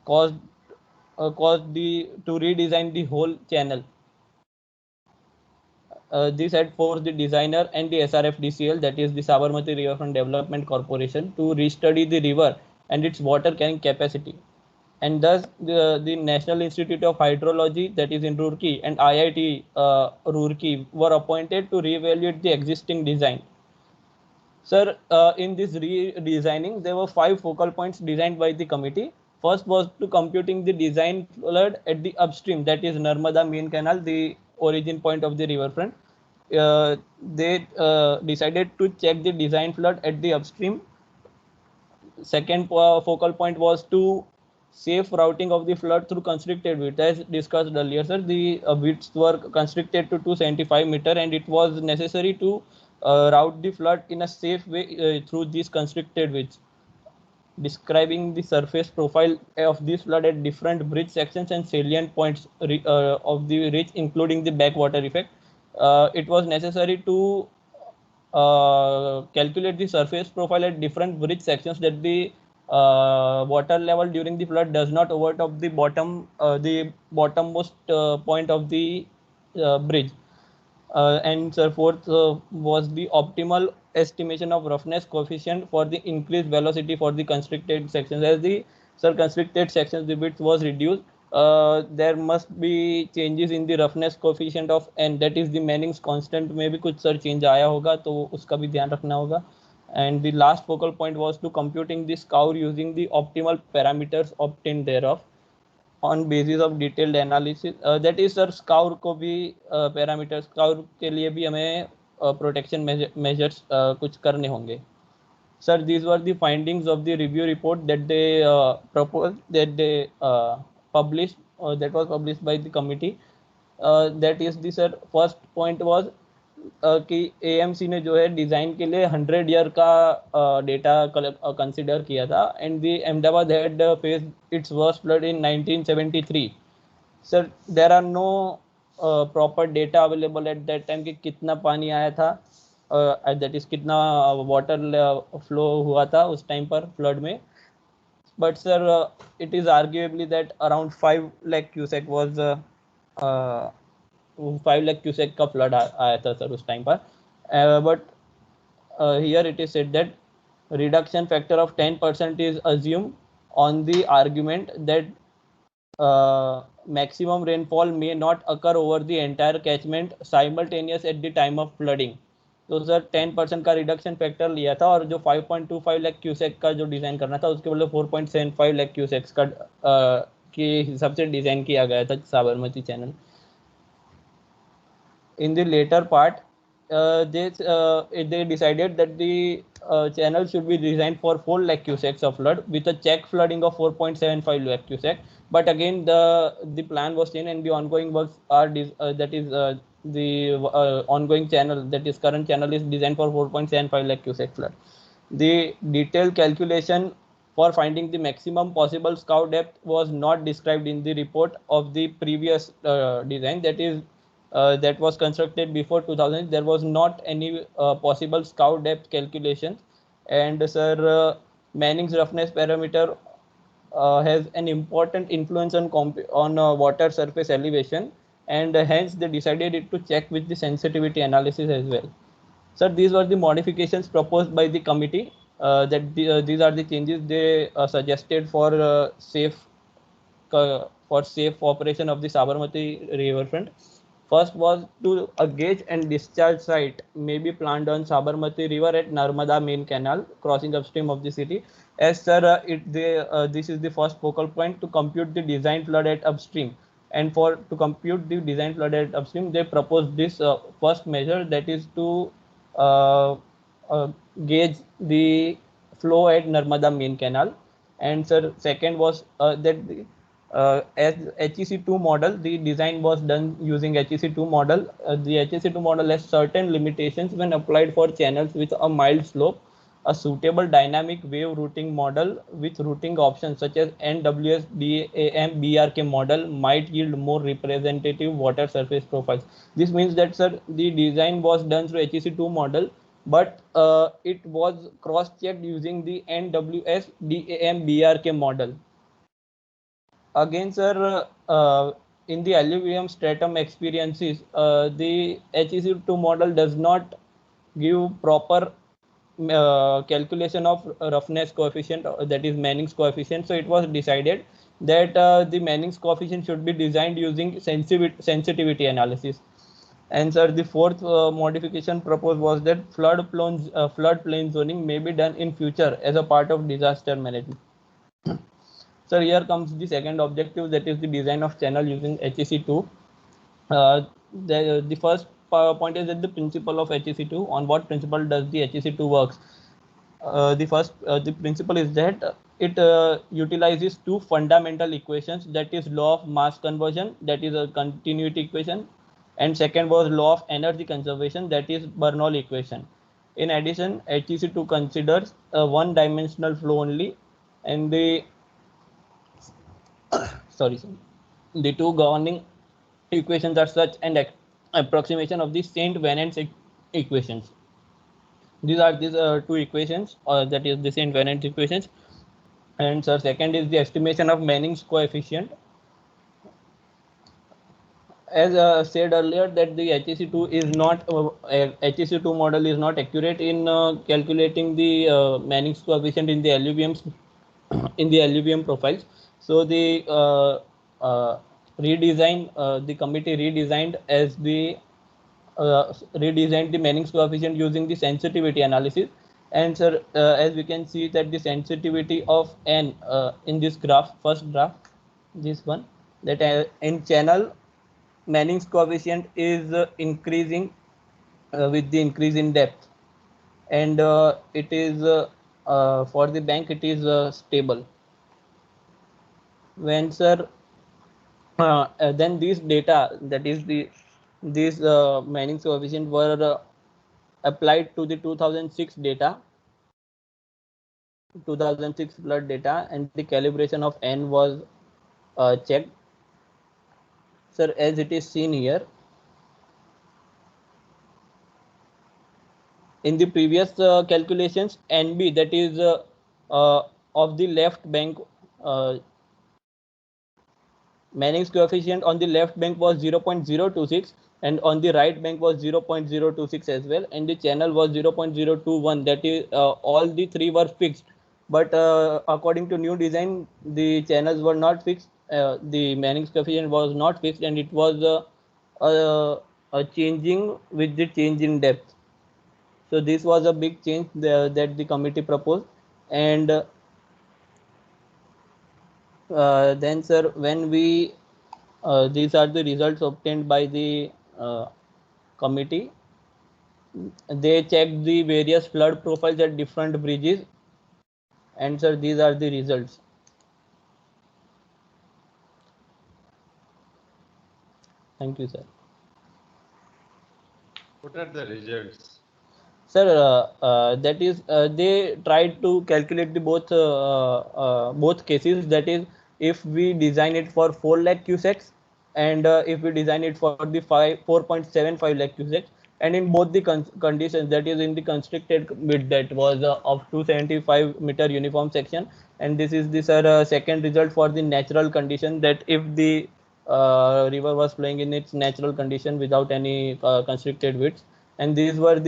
caused to redesign the whole channel. This had forced the designer and the SRFDCL, that is the Sabarmati Riverfront Development Corporation, to restudy the river and its water carrying capacity. And thus the National Institute of Hydrology, that is in Roorkee, and IIT Roorkee were appointed to reevaluate the existing design. Sir, in this redesigning, there were 5 focal points designed by the committee. First was to computing the design flood at the upstream, that is Narmada main canal, the origin point of the riverfront. They decided to check the design flood at the upstream. Second focal point was to safe routing of the flood through constricted width. As discussed earlier, sir, the widths were constricted to 275 meter, and it was necessary to route the flood in a safe way through these constricted widths. Describing the surface profile of this flood at different bridge sections and salient points of the ridge, including the backwater effect. It was necessary to calculate the surface profile at different bridge sections, that the water level during the flood does not overtop the bottommost point of the bridge. And fourth was the optimal estimation of roughness coefficient for the increased velocity for the constricted sections. As the constricted sections the width was reduced, there must be changes in the roughness coefficient of n, that is the Manning's constant में भी कुछ sir change आया होगा, तो उसका भी ध्यान रखना होगा. And the last focal point was to computing the scour using the optimal parameters obtained thereof on basis of detailed analysis. That is sir, scour को भी parameters, scour के लिए भी हमें protection measures कुछ करने होंगे. Sir, these were the findings of the review report that they proposed, that they published, that was published by the committee. That is the sir, first point was कि AMC ने जो है design के लिए 100 year का data consider किया था, and the Ahmedabad had faced its worst flood in 1973. Sir, there are no proper data available at that time कि कितना पानी आया था, दैट इज कितना वाटर फ्लो हुआ था उस टाइम पर फ्लड में. But sir, it is arguably that around 5 lakh cusec was 5 lakh cusec का फ्लड आया था सर उस टाइम पर. But here it is said that reduction factor of 10% is assume on the argument that maximum rainfall may not occur over the entire catchment simultaneous at the time of flooding. तो sir 10% का reduction factor लिया था, और जो 5.25 lakh cusec का जो design करना था उसके बदले 4.75 लाख क्यूसेक्स का के हिसाब से डिजाइन किया गया था Sabarmati channel. In the later part, they decided that the channel should be designed for 4 lakh cusecs of flood with a check flooding of 4.75 lakh cusec. But again, the plan was changed, and the ongoing works are the ongoing channel, that is current channel, is designed for 4.75 lakh cusec flood. The detailed calculation for finding the maximum possible scour depth was not described in the report of the previous design, that is that was constructed before 2000. There was not any possible scour depth calculations. And sir, Manning's roughness parameter has an important influence on water surface elevation, and hence they decided it to check with the sensitivity analysis as well. Sir, these were the modifications proposed by the committee. These are the changes they suggested for safe operation of the Sabarmati riverfront. First was to a gauge and discharge site may be planned on Sabarmati river at Narmada main canal crossing upstream of the city. As sir, this is the first focal point to compute the design flood at upstream. And to compute the design flood at upstream, they proposed this first measure, that is to gauge the flow at Narmada main canal. And sir, second was that as HEC2 model, the design was done using HEC2 model. The HEC2 model has certain limitations when applied for channels with a mild slope. A suitable dynamic wave routing model with routing options such as NWS, DAM, BRK model might yield more representative water surface profiles. This means that sir, the design was done through HEC2 model, but it was cross-checked using the NWS, DAM, BRK model. Again, sir, in the alluvium stratum experiences, the HEC2 model does not give proper calculation of roughness coefficient, that is Manning's coefficient. So it was decided that the Manning's coefficient should be designed using sensitivity analysis. And sir, the fourth modification proposed was that floodplain zoning may be done in future as a part of disaster management. So here comes the second objective, that is the design of channel using HEC2. The first point is that the principle of HEC2. On what principle does the HEC2 works? The principle is that it utilizes two fundamental equations, that is law of mass conversion, that is a continuity equation, and second was law of energy conservation, that is Bernoulli equation. In addition, HEC2 considers a one-dimensional flow only, and the the two governing equations are such an approximation of the Saint Venant's equations. These are these two equations, that is the Saint Venant's equations. And second is the estimation of Manning's coefficient. As said earlier, that the HEC2 is not HEC2 model is not accurate in calculating the Manning's coefficient in the alluvium profiles. So the the committee redesigned the Manning's coefficient using the sensitivity analysis. And sir, as we can see that the sensitivity of n in this first graph, this one, that in channel Manning's coefficient is increasing with the increase in depth, and it is for the bank it is stable. When sir, then these data, that is these Manning's coefficient were applied to the 2006 data, 2006 flood data, and the calibration of n was checked. Sir, as it is seen here, in the previous calculations, NB, that is of the left bank, Manning's coefficient on the left bank was 0.026 and on the right bank was 0.026 as well, and the channel was 0.021. That is all the three were fixed, but according to new design, the channels were not fixed. The Manning's coefficient was not fixed, and it was changing with the change in depth. So this was a big change that the committee proposed. And then sir, when we these are the results obtained by the committee. They checked the various flood profiles at different bridges, and sir, these are the results. Thank you, sir. What are the results? Sir, that is they tried to calculate the both cases. That is, if we design it for 4 lakh cusecs, and if we design it for the 4.75 lakh cusecs, and in both the conditions, that is in the constricted bit, that was of 275 meter uniform section, and this is the second result for the natural condition, that if the river was flowing in its natural condition without any constricted widths. And these are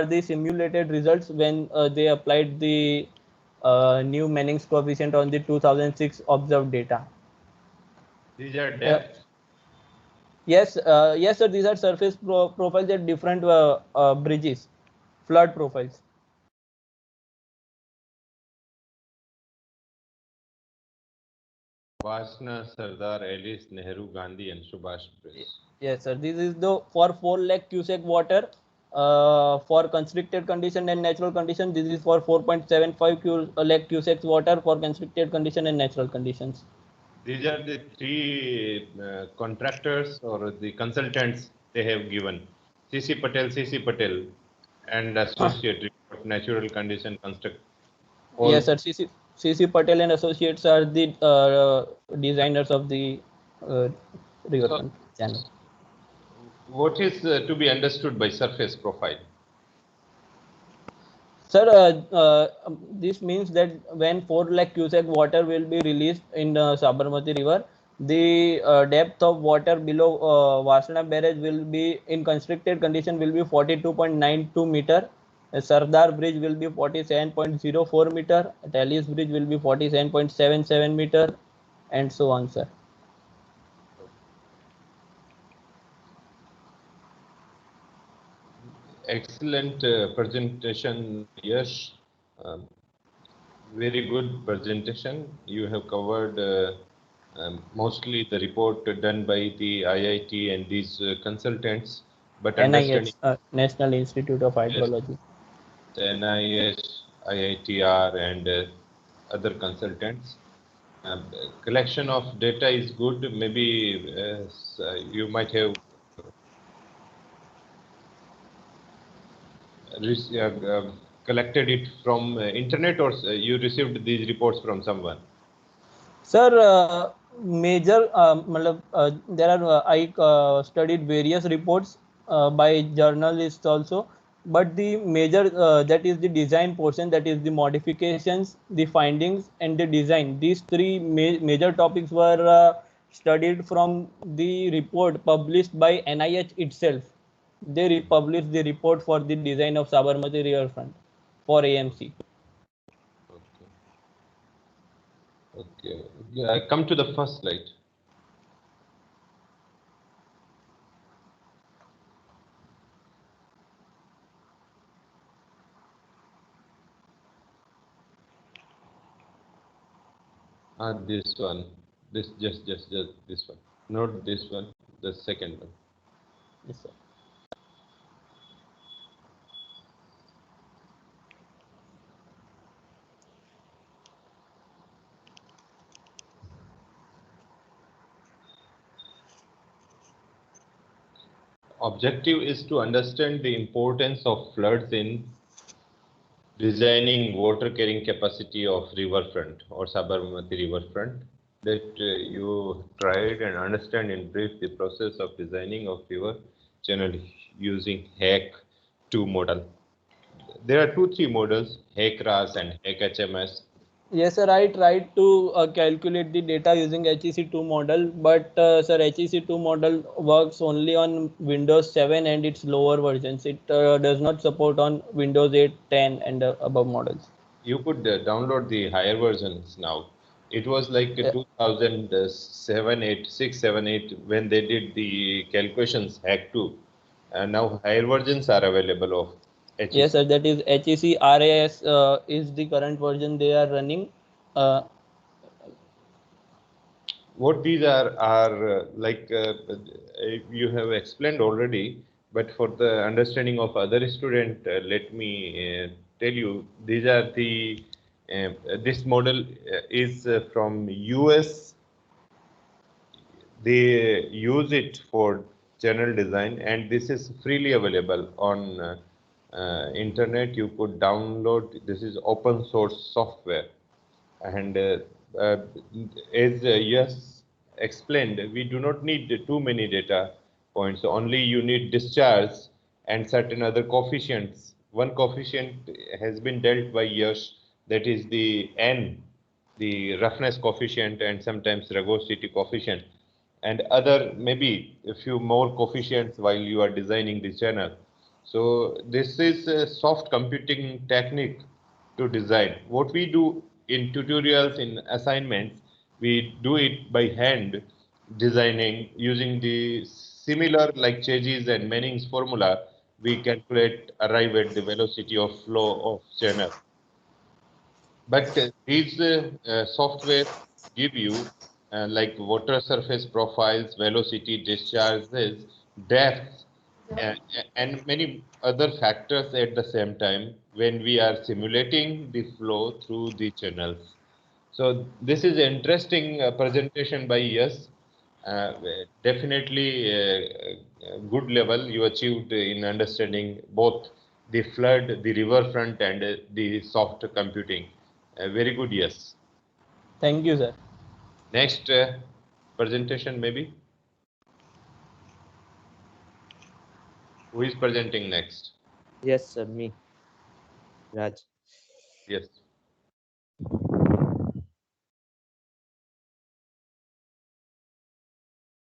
the simulated results when they applied the new Manning's coefficient on the 2006 observed data. These are depth. Yes, yes, sir. These are surface profiles at different bridges, flood profiles. Vasna, Sardar, Ellis, Nehru, Gandhi, and Subhash Bridge. Yes, sir. This is the for 4 lakh cuseck water for constricted condition and natural condition. This is for 4.75 lakh cuseck water for constricted condition and natural conditions. These are the three contractors or the consultants they have given. C.C. Patel, and Associate Report, Natural Condition Construct. Yes, sir. C.C. Patel and Associates are the designers of the riverfront channel. What is to be understood by surface profile? Sir, this means that when 4 lakh cubic water will be released in Sabarmati River, the depth of water below Vasna barrage will be in constricted condition will be 42.92 meter. Sardar bridge will be 47.04 meter. Tallies bridge will be 47.77 meter, and so on, sir. Excellent presentation, Yash. Um, very good presentation. You have covered mostly the report done by the IIT and these consultants, but understanding NIH, National Institute of yes, Hydrology. the NIH, IITR, and other consultants. Collection of data is good. Maybe you might have collected it from internet, or you received these reports from someone. Sir, major there are I studied various reports by journalists also, but the major that is the design portion, that is the modifications, the findings, and the design. These three major topics were studied from the report published by NIH itself. They republished the report for the design of Sabarmati riverfront for AMC. Okay. Yeah, come to the first slide. This one. This just this one. Not this one. The second one. Yes, sir. Objective is to understand the importance of floods in designing water carrying capacity of riverfront or Sabarmati riverfront. That you tried and understand in brief the process of designing of river channel using HAC 2 model. There are 2-3 models, HAC RAS and HAC HMS. Yes, sir. I tried to calculate the data using HEC2 model, but sir, HEC2 model works only on Windows 7 and its lower versions. It does not support on Windows 8, 10, and above models. You could download the higher versions now. It was like Yeah. 2007, 8, 6, 7, 8 when they did the calculations HAC 2. And now higher versions are available of Yes, HEC. sir. That is HEC RAS is the current version they are running. Uh, What these are like you have explained already, but for the understanding of other student, let me tell you these are the this model is from US. They use it for channel design, and this is freely available on internet. You could download. This is open source software, and uh, as yes explained, we do not need too many data points. Only you need discharge and certain other coefficients. One coefficient has been dealt by Yash, that is the N, the roughness coefficient, and sometimes rugosity coefficient, and other maybe a few more coefficients while you are designing the channel. So this is a soft computing technique to design. What we do in tutorials, in assignments, we do it by hand designing using the similar like Chages and Manning's formula. We calculate, arrive at the velocity of flow of channel. But these software give you like water surface profiles, velocity, discharges, depth, uh, and many other factors at the same time when we are simulating the flow through the channels. So this is an interesting presentation by us. Definitely good level you achieved in understanding both the flood, the riverfront, and the soft computing. Very good, yes. Thank you, sir. Next presentation, maybe. Who is presenting next? Yes, sir, me. Raj. Yes.